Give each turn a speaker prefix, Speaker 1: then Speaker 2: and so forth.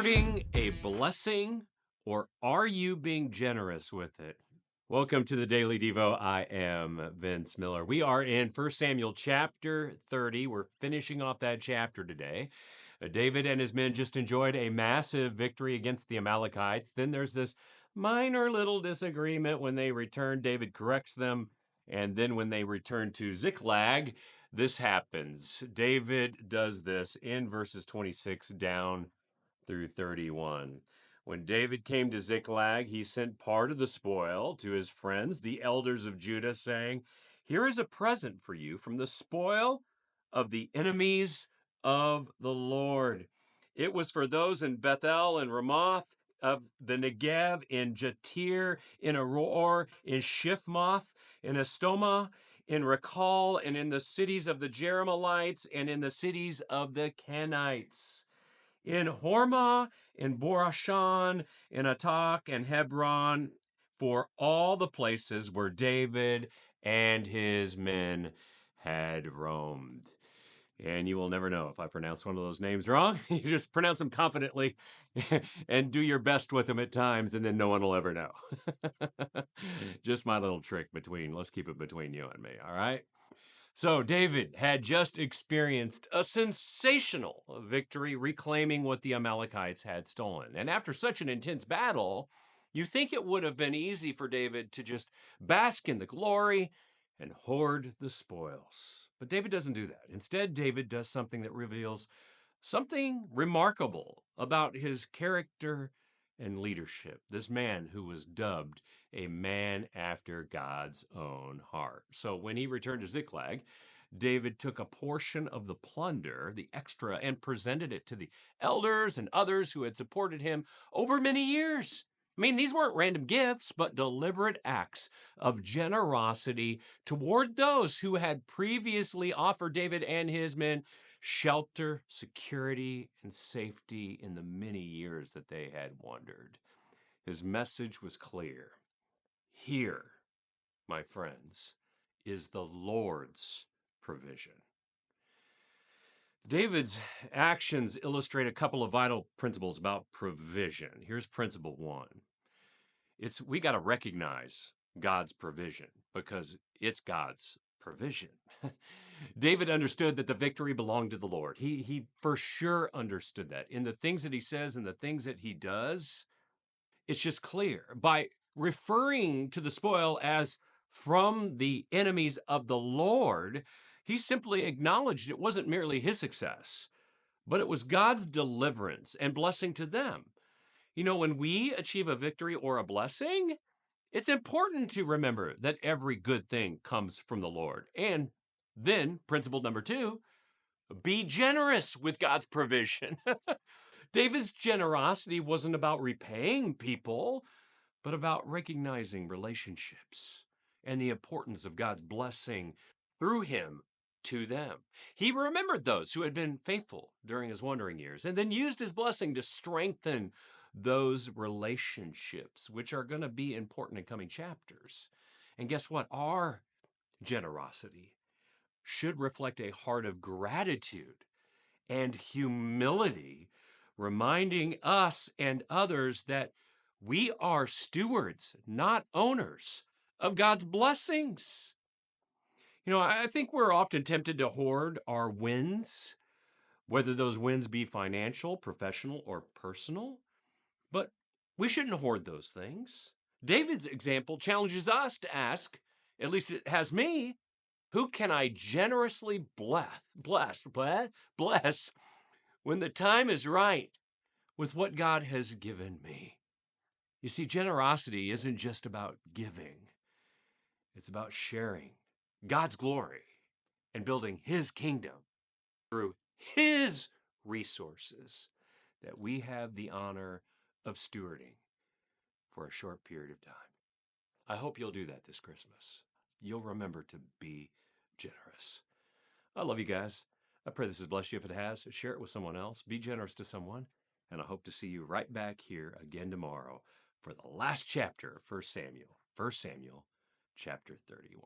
Speaker 1: hoarding a blessing, or are you being generous with it? Welcome to the Daily Devo. I am Vince Miller. We are in 1 Samuel chapter 30. We're finishing off that chapter today. David and his men just enjoyed a massive victory against the Amalekites. Then there's this minor little disagreement when they return. David corrects them. And then when they return to Ziklag, this happens. David does this in verses 26 down through 31. When David came to Ziklag, he sent part of the spoil to his friends, the elders of Judah, saying, "Here is a present for you from the spoil of the enemies of the Lord." It was for those in Bethel and Ramoth of the Negev, in Jatir, in Aror, in Shifmoth, in Estoma, in Rakal, and in the cities of the Jeremites, and in the cities of the Kenites, in Hormah, in Borashan, in Atak, and Hebron, for all the places where David and his men had roamed. And you will never know if I pronounce one of those names wrong. You just pronounce them confidently and do your best with them at times, and then no one will ever know. Just my little trick let's keep it between you and me, all right? So David had just experienced a sensational victory, reclaiming what the Amalekites had stolen. And after such an intense battle, you think it would have been easy for David to just bask in the glory and hoard the spoils. But David doesn't do that. Instead, David does something that reveals something remarkable about his character and leadership. This man who was dubbed a man after God's own heart. So when he returned to Ziklag, David took a portion of the plunder, the extra, and presented it to the elders and others who had supported him over many years. I mean, these weren't random gifts, but deliberate acts of generosity toward those who had previously offered David and his men shelter, security, and safety in the many years that they had wandered. His message was clear. Here, my friends, is the Lord's provision. David's actions illustrate a couple of vital principles about provision. Here's principle one. We got to recognize God's provision because it's God's provision. David understood that the victory belonged to the Lord. He for sure understood that. In the things that he says and the things that he does, it's just clear. By referring to the spoil as from the enemies of the Lord, he simply acknowledged it wasn't merely his success, but it was God's deliverance and blessing to them. You know, when we achieve a victory or a blessing, it's important to remember that every good thing comes from the Lord. And then, principle number two, be generous with God's provision. David's generosity wasn't about repaying people, but about recognizing relationships and the importance of God's blessing through him to them. He remembered those who had been faithful during his wandering years and then used his blessing to strengthen those relationships, which are going to be important in coming chapters. And guess what? Our generosity should reflect a heart of gratitude and humility, reminding us and others that we are stewards, not owners, of God's blessings. You know, I think we're often tempted to hoard our wins, whether those wins be financial, professional, or personal. But we shouldn't hoard those things. David's example challenges us to ask, at least it has me, who can I generously bless when the time is right with what God has given me? You see, generosity isn't just about giving. It's about sharing God's glory and building his kingdom through his resources that we have the honor of stewarding for a short period of time. I hope you'll do that this Christmas. You'll remember to be generous. I love you guys. I pray this has blessed you. If it has, share it with someone else. Be generous to someone. And I hope to see you right back here again tomorrow for the last chapter of 1 Samuel chapter 31.